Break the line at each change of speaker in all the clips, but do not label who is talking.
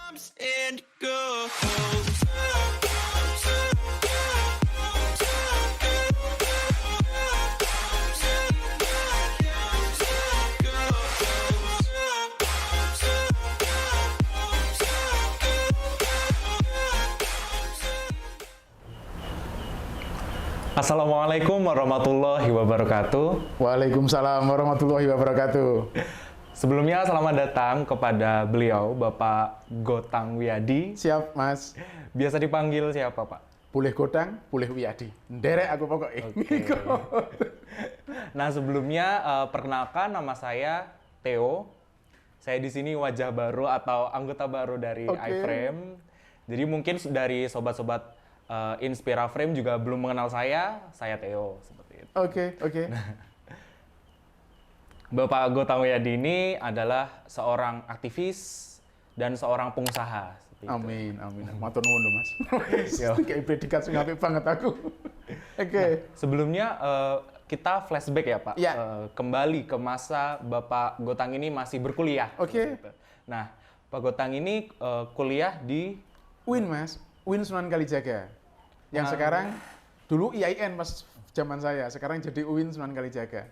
comes and goes.
Assalamualaikum warahmatullahi wabarakatuh.
Waalaikumsalam warahmatullahi wabarakatuh.
Sebelumnya selamat datang kepada beliau, Bapak Gotang Wiyadi.
Siap, Mas.
Biasa dipanggil siapa, Pak?
Boleh Gotang, boleh Wiyadi. Nderek aku pokoknya.
Oke. Nah, sebelumnya perkenalkan, nama saya Theo. Saya di sini wajah baru atau anggota baru dari iFrame. Jadi mungkin dari sobat-sobat Inspira Frame juga belum mengenal saya Theo seperti itu.
Oke.
Bapak Gotang Wiyadi ini adalah seorang aktivis dan seorang pengusaha.
Amin. Matur nuwun lho, Mas. Kayak predikat sing apik banget aku. Oke.
Nah, sebelumnya kita flashback ya, Pak.
Ya.
Kembali ke masa Bapak Gotang ini masih berkuliah.
Oke.
Nah, Pak Gotang ini kuliah di
UIN, Mas. UIN Sunan Kalijaga. Yang sekarang dulu IAIN pas zaman saya, sekarang jadi UIN Sunan Kalijaga.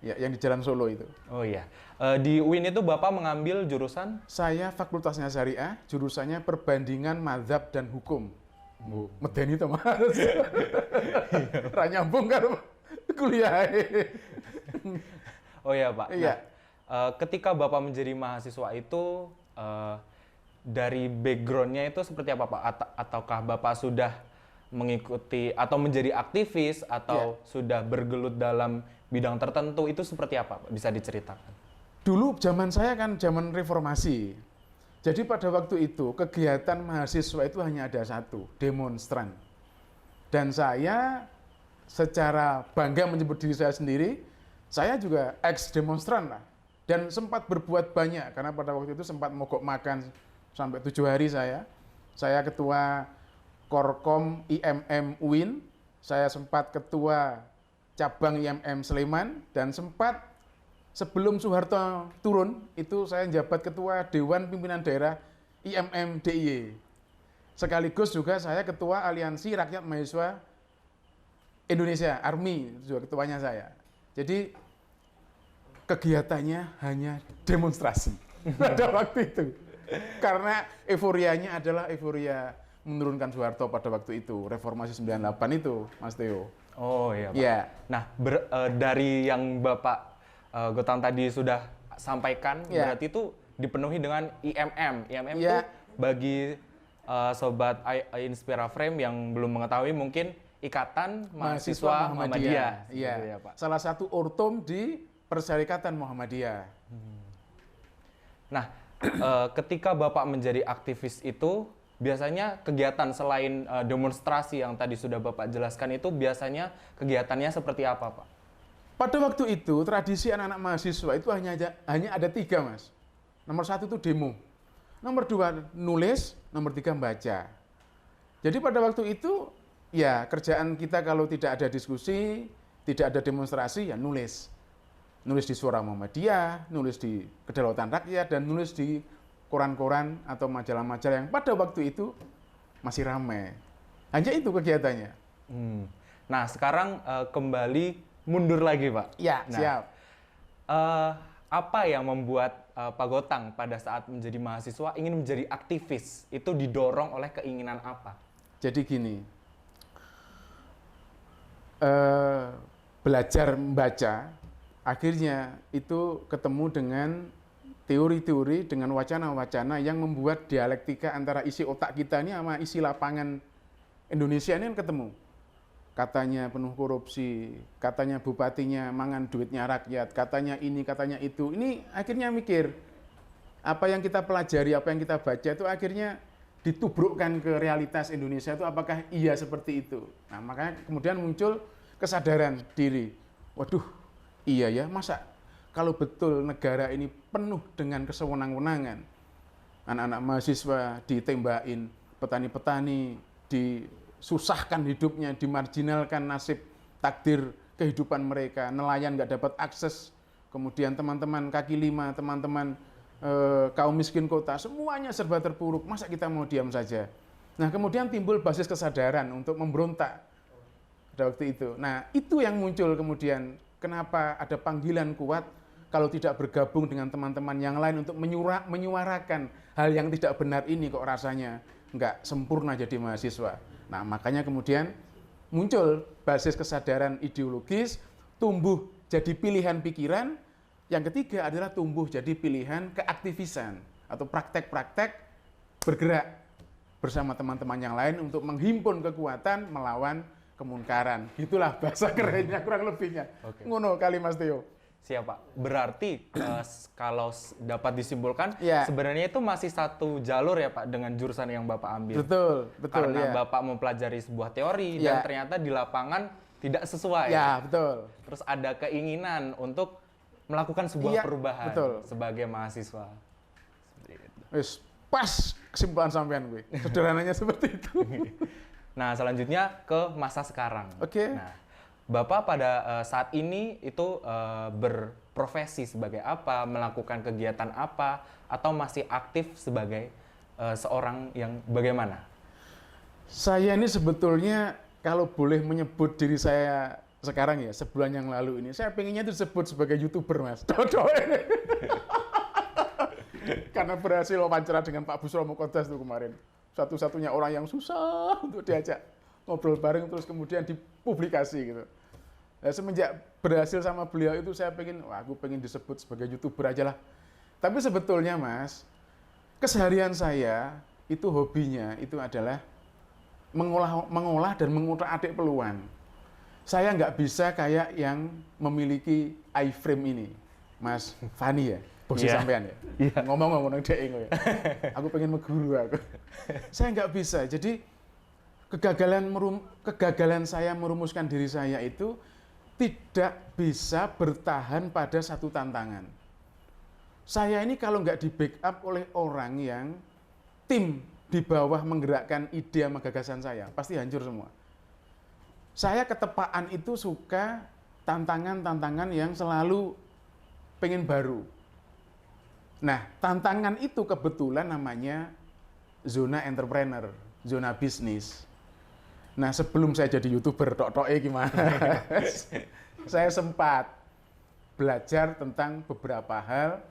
Ya, yang di Jalan Solo itu.
Oh iya. Di UIN itu Bapak mengambil jurusan?
Saya fakultasnya Syariah, jurusannya perbandingan mazhab dan hukum. Medeni to, Mas. Ra nyambung karo kuliah.
Oh iya, Pak.
Iya.
Nah, ketika Bapak menjadi mahasiswa itu dari background-nya itu seperti apa, Pak? Ataukah Bapak sudah mengikuti atau menjadi aktivis atau sudah bergelut dalam bidang tertentu, itu seperti apa, Pak? Bisa diceritakan?
Dulu zaman saya kan zaman reformasi. Jadi pada waktu itu kegiatan mahasiswa itu hanya ada satu, demonstran. Dan saya secara bangga menyebut diri saya sendiri, saya juga ex-demonstran lah. Dan sempat berbuat banyak, karena pada waktu itu sempat mogok makan sampai 7 hari saya. Saya ketua Korkom IMM UIN, saya sempat ketua cabang IMM Sleman, dan sempat sebelum Soeharto turun, itu saya menjabat ketua Dewan Pimpinan Daerah IMM DIY. Sekaligus juga saya ketua Aliansi Rakyat Mahasiswa Indonesia, ARMI, juga ketuanya saya. Jadi kegiatannya hanya demonstrasi pada waktu itu. Karena euforianya adalah euforia menurunkan Soeharto pada waktu itu, reformasi 98 itu, Mas Theo.
Oh iya, Pak.
Ya.
Nah, dari yang Bapak Gotang tadi sudah sampaikan, berarti itu dipenuhi dengan IMM. IMM itu bagi sobat Inspira Frame yang belum mengetahui, mungkin Ikatan Mahasiswa Muhammadiyah.
Iya,
gitu ya, Pak.
salah satu ortom di Persyarikatan Muhammadiyah.
Nah, ketika Bapak menjadi aktivis itu, biasanya kegiatan selain demonstrasi yang tadi sudah Bapak jelaskan itu, biasanya kegiatannya seperti apa, Pak?
Pada waktu itu, tradisi anak-anak mahasiswa itu hanya ada 3, Mas. Nomor 1 itu demo. Nomor 2 nulis, nomor 3 baca. Jadi pada waktu itu, ya kerjaan kita kalau tidak ada diskusi, tidak ada demonstrasi, ya nulis. Nulis di Suara Muhammadiyah, nulis di Kedaulatan Rakyat, dan nulis di koran-koran atau majalah-majalah yang pada waktu itu masih ramai. Hanya itu kegiatannya.
Nah, sekarang kembali mundur lagi, Pak.
Ya,
nah,
siap.
Apa yang membuat Pak Gotang pada saat menjadi mahasiswa ingin menjadi aktivis? Itu didorong oleh keinginan apa?
Jadi gini, belajar membaca, akhirnya itu ketemu dengan teori-teori, dengan wacana-wacana yang membuat dialektika antara isi otak kita ini sama isi lapangan Indonesia ini kan ketemu. Katanya penuh korupsi, katanya bupatinya mangan duitnya rakyat, katanya ini, katanya itu. Ini akhirnya mikir, apa yang kita pelajari, apa yang kita baca itu akhirnya ditubrukkan ke realitas Indonesia itu apakah iya seperti itu. Nah, makanya kemudian muncul kesadaran diri. Waduh, iya ya, masa kalau betul negara ini penuh dengan kesewenang-wenangan, anak-anak mahasiswa ditembakin, petani-petani disusahkan hidupnya, dimarginalkan nasib takdir kehidupan mereka, nelayan nggak dapat akses, kemudian teman-teman kaki lima, teman-teman kaum miskin kota, semuanya serba terpuruk. Masa kita mau diam saja? Nah, kemudian timbul basis kesadaran untuk memberontak pada waktu itu. Nah, itu yang muncul kemudian. Kenapa ada panggilan kuat kalau tidak bergabung dengan teman-teman yang lain untuk menyuarakan hal yang tidak benar ini, kok rasanya nggak sempurna jadi mahasiswa. Nah, makanya kemudian muncul basis kesadaran ideologis, tumbuh jadi pilihan pikiran. Yang ketiga adalah tumbuh jadi pilihan keaktivisan atau praktek-praktek bergerak bersama teman-teman yang lain untuk menghimpun kekuatan melawan kemunkaran. Itulah bahasa kerennya kurang lebihnya.
Oke.
Ngono kali Mas Theo.
Siap Pak. Berarti kalau dapat disimpulkan
Ya.
sebenarnya itu masih satu jalur ya Pak dengan jurusan yang Bapak ambil.
Betul, betul
Karena
ya.
Bapak mempelajari sebuah teori
Ya.
dan ternyata di lapangan tidak sesuai.
Ya, betul.
Terus ada keinginan untuk melakukan sebuah
Iya,
perubahan
betul.
sebagai mahasiswa. Seperti itu.
Wis pas kesimpulan sampean gue. Sederhananya seperti itu.
Nah, selanjutnya ke masa sekarang.
Oke.
Nah, Bapak pada saat ini itu berprofesi sebagai apa, melakukan kegiatan apa, atau masih aktif sebagai seorang yang bagaimana?
Saya ini sebetulnya kalau boleh menyebut diri saya sekarang ya, sebulan yang lalu ini, saya pengennya disebut sebagai YouTuber, Mas. Dodo ini. Karena berhasil wawancara dengan Pak Busromo Kodas itu kemarin. Satu-satunya orang yang susah untuk diajak ngobrol bareng terus kemudian dipublikasi gitu. Nah, semenjak berhasil sama beliau itu saya pengen, wah aku pengen disebut sebagai YouTuber aja lah. Tapi sebetulnya Mas, keseharian saya itu hobinya itu adalah mengolah dan mengutak-atik peluang. Saya nggak bisa kayak yang memiliki iFrame ini, Mas Fani ya, posisi sampean ya. Ngomong-ngomong dia ya. Aku pengen meguru aku. Saya nggak bisa. Jadi kegagalan saya merumuskan diri saya itu tidak bisa bertahan pada satu tantangan. Saya ini kalau nggak di backup oleh orang yang tim di bawah menggerakkan ide sama gagasan saya, pasti hancur semua. Saya ketepaan itu suka tantangan-tantangan yang selalu pengen baru. Nah, tantangan itu kebetulan namanya zona entrepreneur, zona bisnis. Nah, sebelum saya jadi YouTuber, tok-toknya gimana? Saya sempat belajar tentang beberapa hal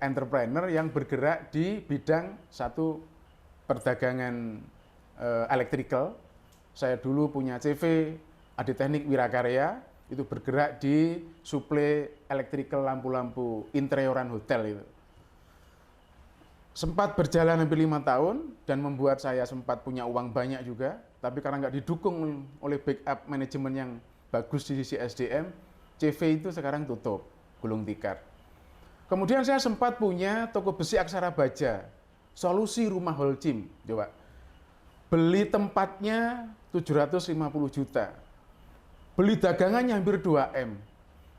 entrepreneur yang bergerak di bidang satu perdagangan electrical. Saya dulu punya CV Adi Teknik Wirakarya, itu bergerak di suplai electrical lampu-lampu interioran hotel itu. Sempat berjalan hampir 5 tahun dan membuat saya sempat punya uang banyak juga, tapi karena nggak didukung oleh backup manajemen yang bagus di sisi SDM, CV itu sekarang tutup, gulung tikar. Kemudian saya sempat punya toko besi Aksara Baja, Solusi Rumah Holcim, coba. Beli tempatnya 750 juta. Beli dagangannya hampir 2M.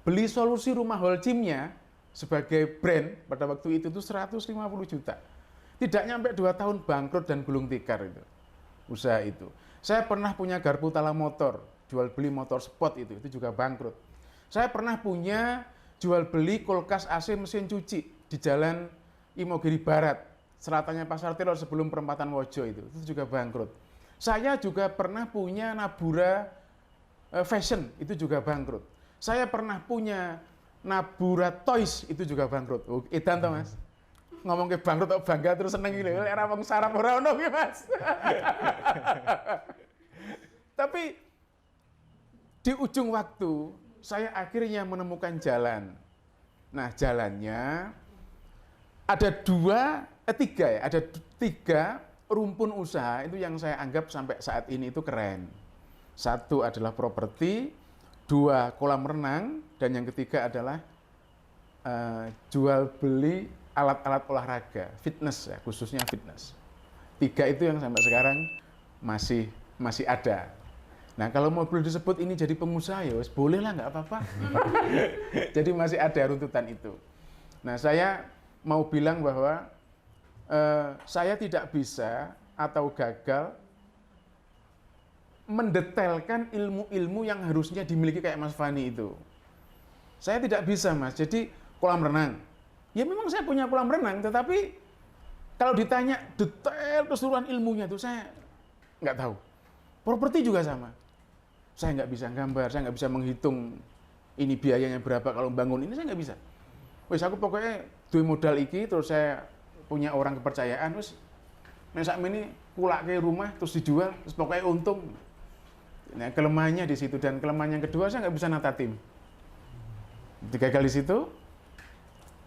Beli Solusi Rumah Holcimnya sebagai brand pada waktu itu 150 juta. Tidak nyampe 2 tahun bangkrut dan gulung tikar itu. Usaha itu. Saya pernah punya garpu tala motor, jual beli motor sport itu juga bangkrut. Saya pernah punya jual beli kulkas AC mesin cuci di Jalan Imogiri Barat, selatannya Pasar Teror sebelum perempatan Wojo itu juga bangkrut. Saya juga pernah punya Nabura Fashion, itu juga bangkrut. Saya pernah punya Nabura Toys, itu juga bangkrut. Oh, edan toh Mas. Ngomong ke bangkrut kok bangga terus seneng iki lho, era wong sarap ora ono ki Mas. Tapi di ujung waktu saya akhirnya menemukan jalan. Nah, jalannya ada tiga rumpun usaha itu yang saya anggap sampai saat ini itu keren. Satu adalah properti, 2 kolam renang, dan yang ketiga adalah jual beli alat-alat olahraga, fitness ya, khususnya fitness. 3 itu yang sampai sekarang masih ada. Nah, kalau mau boleh disebut ini jadi pengusaha ya, boleh lah, nggak apa-apa. Jadi masih ada runtutan itu. Nah, saya mau bilang bahwa saya tidak bisa atau gagal mendetailkan ilmu-ilmu yang harusnya dimiliki kayak Mas Fani itu. Saya tidak bisa, Mas. Jadi kolam renang, Ya memang saya punya kolam renang, tetapi kalau ditanya detail keseluruhan ilmunya itu saya nggak tahu. Properti juga sama. Saya nggak bisa gambar, saya nggak bisa menghitung ini biayanya berapa kalau bangun ini, saya nggak bisa. Wes aku pokoknya duwe modal iki, terus saya punya orang kepercayaan, terus sak ini kulake rumah terus dijual, terus pokoknya untung. Nah, kelemahannya di situ, dan kelemahan yang kedua saya nggak bisa nata tim. Gagal di situ.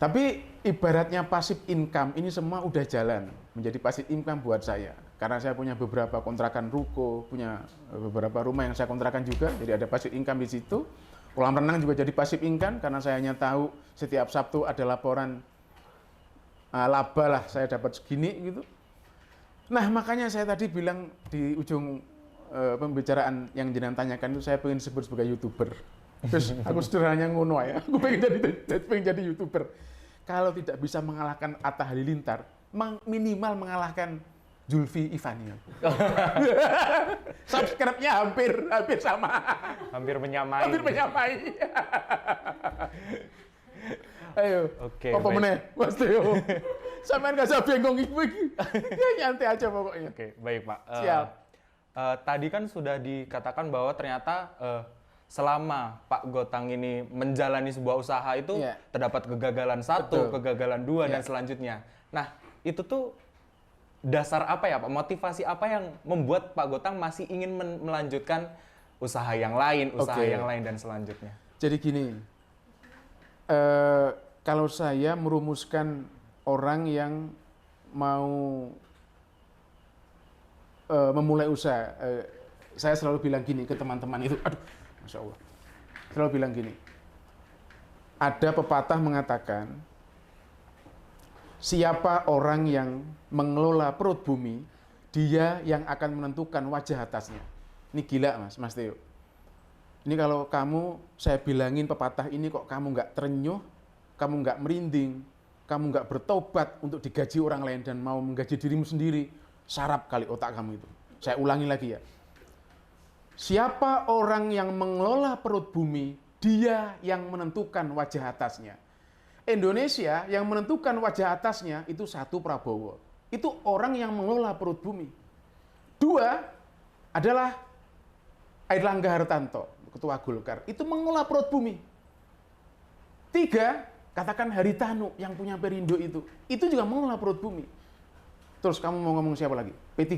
Tapi ibaratnya passive income ini semua udah jalan menjadi passive income buat saya. Karena saya punya beberapa kontrakan ruko, punya beberapa rumah yang saya kontrakan juga, jadi ada passive income di situ. Kolam renang juga jadi passive income karena saya hanya tahu setiap Sabtu ada laporan laba lah, saya dapat segini gitu. Nah, makanya saya tadi bilang di ujung pembicaraan yang jenengan tanyakan itu, saya pengen disebut sebagai YouTuber. Terus aku sederhananya ngono ya, aku pengen jadi YouTuber. Kalau tidak bisa mengalahkan Atta Halilintar, minimal mengalahkan Zulfi Ivani. Subscribe-nya hampir sama.
Hampir menyamai.
Ayo,
Oke,
apa
baik.
meneh, Mas Theo? Sampean gak usah bingung iki. Nyantai aja pokoknya.
Oke, baik Pak.
Siap.
Tadi kan sudah dikatakan bahwa ternyata selama Pak Gotang ini menjalani sebuah usaha itu
Iya.
terdapat kegagalan 1,
Betul.
kegagalan 2, dan
Iya.
selanjutnya. Nah, itu tuh dasar apa ya Pak? Motivasi apa yang membuat Pak Gotang masih ingin melanjutkan usaha yang lain,
Oke.
dan selanjutnya?
Jadi gini, kalau saya merumuskan orang yang mau memulai usaha, saya selalu bilang gini ke teman-teman itu, aduh, Masya Allah, selalu bilang gini, ada pepatah mengatakan, siapa orang yang mengelola perut bumi, dia yang akan menentukan wajah atasnya. Ini gila Mas Theo. Ini kalau kamu, saya bilangin pepatah ini kok kamu nggak terenyuh, kamu nggak merinding, kamu nggak bertobat untuk digaji orang lain dan mau menggaji dirimu sendiri, sarap kali otak kamu itu. Saya ulangi lagi ya. Siapa orang yang mengelola perut bumi, dia yang menentukan wajah atasnya. Indonesia yang menentukan wajah atasnya itu 1, Prabowo. Itu orang yang mengelola perut bumi. 2 adalah Airlangga Hartarto, Ketua Golkar. Itu mengelola perut bumi. 3, katakan Haritanu yang punya Perindo itu juga mengelola perut bumi. Terus kamu mau ngomong siapa lagi? P3.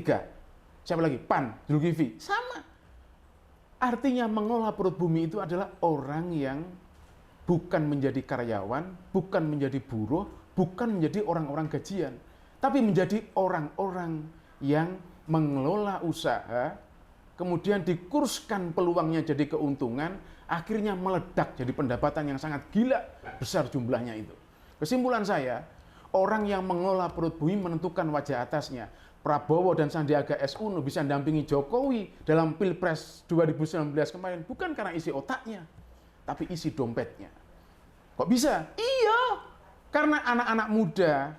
Siapa lagi? PAN, Zulkifli. Sama. Artinya mengelola perut bumi itu adalah orang yang bukan menjadi karyawan, bukan menjadi buruh, bukan menjadi orang-orang gajian, tapi menjadi orang-orang yang mengelola usaha, kemudian dikurskan peluangnya jadi keuntungan, akhirnya meledak jadi pendapatan yang sangat gila, besar jumlahnya itu. Kesimpulan saya, orang yang mengelola perut bumi menentukan wajah atasnya. Prabowo dan Sandiaga Uno bisa dampingi Jokowi dalam Pilpres 2019 kemarin bukan karena isi otaknya, tapi isi dompetnya. Kok bisa? Iya, karena anak-anak muda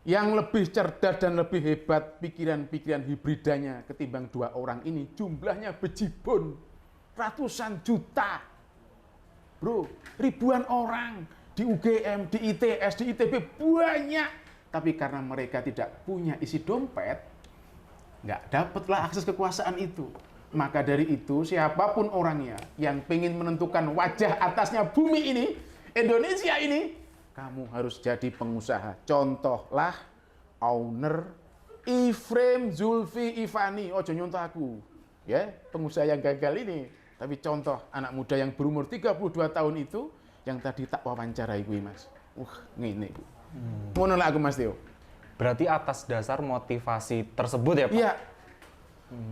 yang lebih cerdas dan lebih hebat pikiran-pikiran hibridanya ketimbang 2 orang ini, jumlahnya bejibun, ratusan juta. Bro, ribuan orang di UGM, di ITS, di ITB banyak. Tapi karena mereka tidak punya isi dompet, nggak dapatlah akses kekuasaan itu. Maka dari itu, siapapun orangnya yang pengen menentukan wajah atasnya bumi ini, Indonesia ini, kamu harus jadi pengusaha. Contohlah owner Iframe Zulfi Ivani. Ojo nyontoh aku, ya, pengusaha yang gagal ini. Tapi contoh anak muda yang berumur 32 tahun itu, yang tadi tak wawancarai gue, Mas. Ngene gue. Ngono lah aku Mas Theo.
Berarti atas dasar motivasi tersebut ya Pak?
Iya.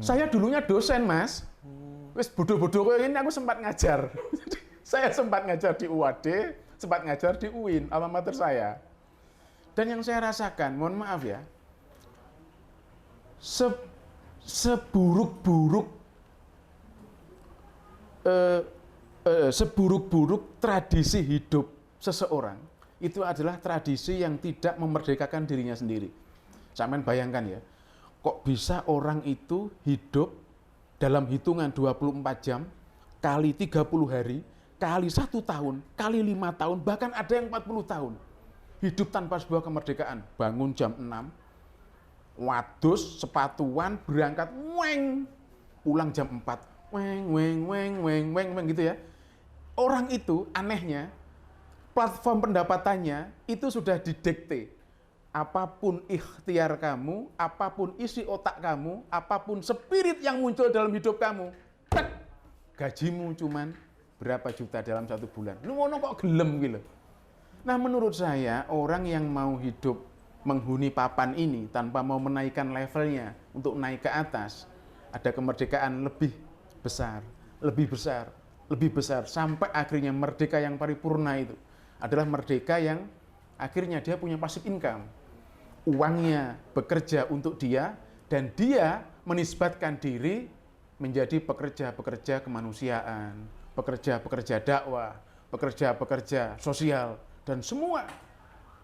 Saya dulunya dosen Mas. Wis bodoh-bodoh kayak ini aku sempat ngajar. Saya sempat ngajar di UAD, sempat ngajar di UIN, alma mater saya. Dan yang saya rasakan, mohon maaf ya, seburuk-buruk tradisi hidup seseorang, itu adalah tradisi yang tidak memerdekakan dirinya sendiri. Sampean bayangkan ya, kok bisa orang itu hidup dalam hitungan 24 jam, kali 30 hari, kali 1 tahun, kali 5 tahun, bahkan ada yang 40 tahun. hidup tanpa sebuah kemerdekaan. Bangun jam 6, wadus, sepatuan, berangkat, weng, pulang jam 4, weng, weng, weng, weng, weng, weng, gitu ya. Orang itu anehnya, platform pendapatannya itu sudah didikte. Apapun ikhtiar kamu, apapun isi otak kamu, apapun spirit yang muncul dalam hidup kamu, tek, gajimu cuman berapa juta dalam 1 bulan. Lu ngono kok gelem gitu. Nah, menurut saya orang yang mau hidup menghuni papan ini tanpa mau menaikkan levelnya untuk naik ke atas, ada kemerdekaan lebih besar, lebih besar, lebih besar, sampai akhirnya merdeka yang paripurna itu adalah merdeka yang akhirnya dia punya passive income. Uangnya bekerja untuk dia, dan dia menisbatkan diri menjadi pekerja-pekerja kemanusiaan, pekerja-pekerja dakwah, pekerja-pekerja sosial, dan semua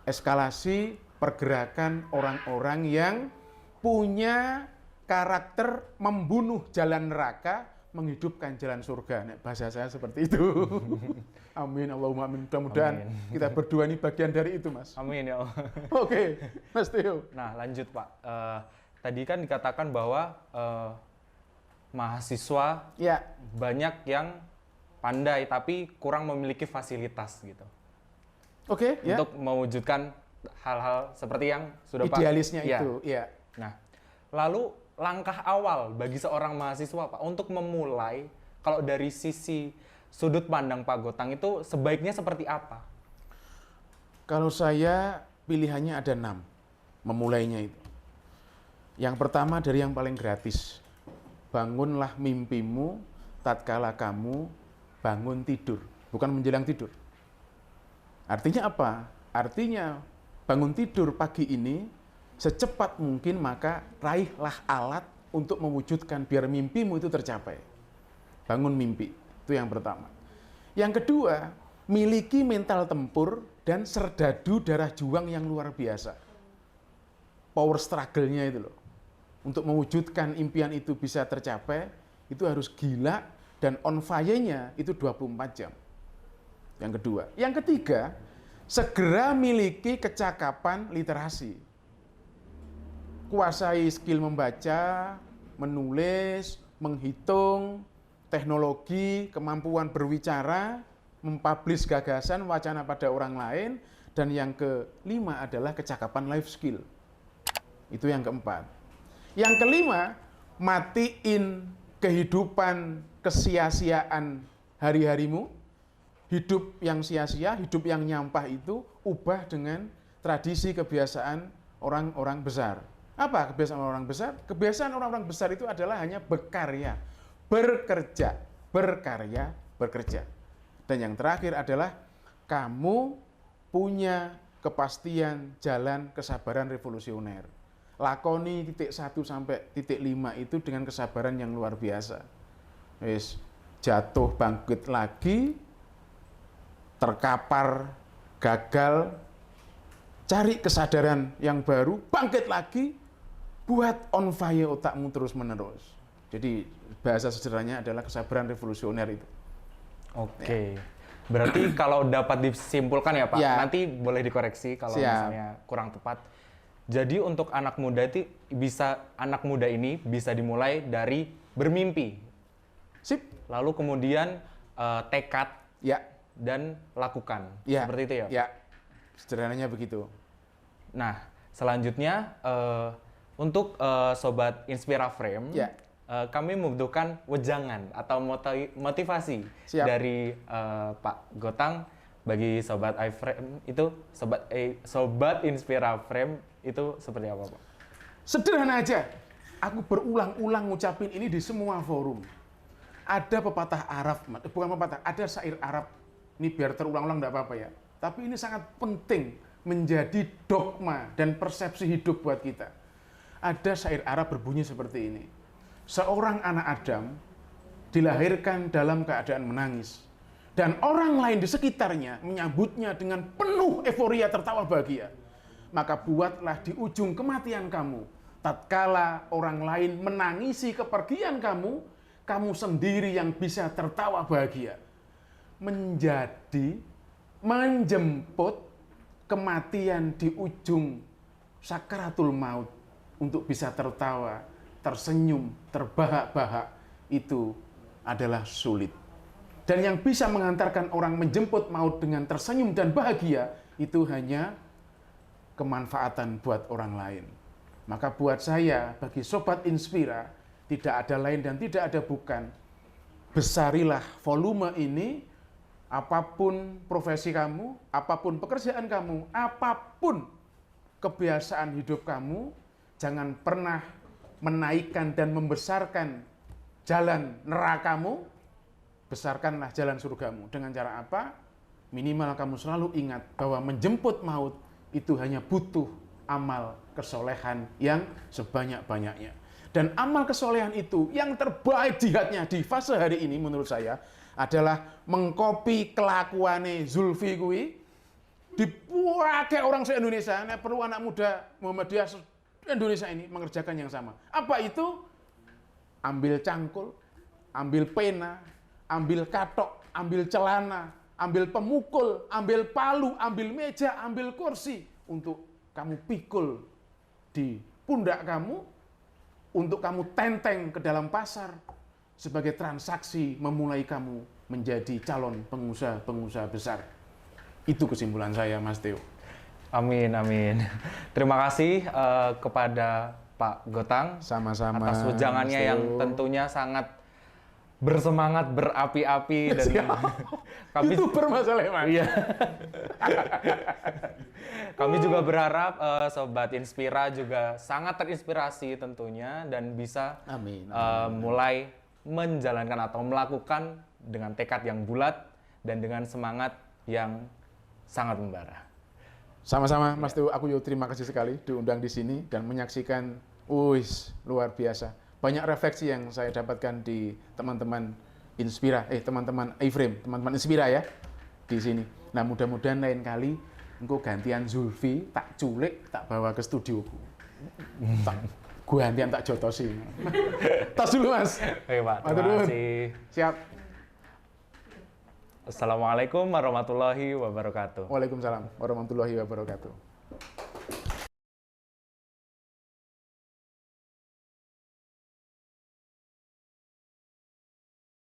eskalasi pergerakan orang-orang yang punya karakter membunuh jalan neraka, menghidupkan jalan surga. Nah, bahasa saya seperti itu. Amin, Allahumma amin. Mudah-mudahan kita berdua ini bagian dari itu, Mas.
Amin ya Allah.
Oke, Mas Theo.
Nah, lanjut Pak. Tadi kan dikatakan bahwa mahasiswa
Ya,
banyak yang pandai tapi kurang memiliki fasilitas gitu.
oke, ya.
Untuk mewujudkan hal-hal seperti yang sudah Pak.
Idealisnya
Ya.
itu, ya.
Nah, lalu langkah awal bagi seorang mahasiswa Pak untuk memulai, kalau dari sisi sudut pandang Pak Gotang itu sebaiknya seperti apa?
Kalau saya pilihannya ada 6 memulainya itu. Yang pertama dari yang paling gratis. Bangunlah mimpimu tatkala kamu bangun tidur, bukan menjelang tidur. Artinya apa? Artinya bangun tidur pagi ini secepat mungkin, maka raihlah alat untuk mewujudkan biar mimpimu itu tercapai. Bangun mimpi, itu yang pertama. Yang kedua, miliki mental tempur dan serdadu darah juang yang luar biasa. Power struggle-nya itu loh. Untuk mewujudkan impian itu bisa tercapai, itu harus gila dan on fire-nya itu 24 jam. Yang kedua. Yang ketiga, segera miliki kecakapan literasi. Kuasai skill membaca, menulis, menghitung, teknologi, kemampuan berbicara, mempublish gagasan, wacana pada orang lain, dan yang kelima adalah kecakapan life skill. Itu yang keempat. Yang kelima, matiin kehidupan kesia-siaan hari-harimu, hidup yang sia-sia, hidup yang nyampah itu, ubah dengan tradisi kebiasaan orang-orang besar. Apa kebiasaan orang besar? Kebiasaan orang-orang besar itu adalah hanya berkarya, bekerja, berkarya, bekerja. Dan yang terakhir adalah kamu punya kepastian jalan kesabaran revolusioner. Lakoni titik 1 sampai titik 5 itu dengan kesabaran yang luar biasa. Wis jatuh bangkit lagi, terkapar, gagal, cari kesadaran yang baru, bangkit lagi, buat on fire otakmu terus-menerus. Jadi bahasa sederhananya adalah kesabaran revolusioner itu.
Oke. Berarti kalau dapat disimpulkan ya Pak,
Ya.
nanti boleh dikoreksi kalau
Siap.
misalnya kurang tepat. Jadi untuk anak muda ini bisa dimulai dari bermimpi.
Sip.
Lalu kemudian tekad
Ya.
dan lakukan.
Ya.
Seperti itu ya.
Ya. Sederhananya begitu.
Nah, selanjutnya untuk sobat Inspira Frame,
Ya.
kami membutuhkan wejangan atau motivasi
Siap.
dari Pak Gotang bagi sobat iFrame itu, sobat Inspira Frame itu seperti apa, Pak?
Sederhana aja. Aku berulang-ulang ngucapin ini di semua forum. Ada pepatah Arab, bukan pepatah, ada syair Arab. Ini biar terulang-ulang enggak apa-apa ya. Tapi ini sangat penting menjadi dogma dan persepsi hidup buat kita. Ada syair Arab berbunyi seperti ini. Seorang anak Adam dilahirkan dalam keadaan menangis. Dan orang lain di sekitarnya menyambutnya dengan penuh euforia tertawa bahagia. Maka buatlah di ujung kematian kamu, tatkala orang lain menangisi kepergian kamu, kamu sendiri yang bisa tertawa bahagia. Menjadi, menjemput kematian di ujung sakaratul maut untuk bisa tertawa, tersenyum, terbahak-bahak itu adalah sulit. Dan yang bisa mengantarkan orang menjemput maut dengan tersenyum dan bahagia itu hanya kemanfaatan buat orang lain. Maka buat saya, bagi Sobat Inspira, tidak ada lain dan tidak ada bukan. Besarilah volume ini, apapun profesi kamu, apapun pekerjaan kamu, apapun kebiasaan hidup kamu, jangan pernah menaikkan dan membesarkan jalan nerakamu, besarkanlah jalan surgamu. Dengan cara apa? Minimal kamu selalu ingat bahwa menjemput maut itu hanya butuh amal kesolehan yang sebanyak-banyaknya. Dan amal kesolehan itu yang terbaik jihadnya di fase hari ini menurut saya adalah mengkopi kelakuane Zulfi kuwi dipakai orang se-Indonesia. Nah, perlu anak muda Muhammadiyah Indonesia ini mengerjakan yang sama. Apa itu? Ambil cangkul, ambil pena, ambil katok, ambil celana, ambil pemukul, ambil palu, ambil meja, ambil kursi untuk kamu pikul di pundak kamu, untuk kamu tenteng ke dalam pasar sebagai transaksi memulai kamu menjadi calon pengusaha-pengusaha besar. Itu kesimpulan saya, Mas Theo.
Amin, amin. Terima kasih kepada Pak Gotang
Sama-sama,
atas wejangannya
Mas
yang
Theo.
tentunya sangat bersemangat, berapi-api dan kami
Itu bermasalah, Mas.
iya. Kami juga berharap Sobat Inspira juga sangat terinspirasi tentunya dan bisa
Amin.
mulai menjalankan atau melakukan dengan tekad yang bulat dan dengan semangat yang sangat membara.
Sama-sama, Mas Theo. Aku juga terima kasih sekali diundang di sini dan menyaksikan, luar biasa. Banyak refleksi yang saya dapatkan di teman-teman Inspira, teman-teman iFrame, teman-teman Inspira ya, di sini. Nah, mudah-mudahan lain kali engkau gantian Zulfi, tak culik, tak bawa ke studioku. Tak gantian tak jotosi. Tas dulu, Mas.
Oke, Pak.
Matur
Terima
nuwun.
kasih.
Siap.
Assalamualaikum warahmatullahi wabarakatuh.
Waalaikumsalam warahmatullahi wabarakatuh.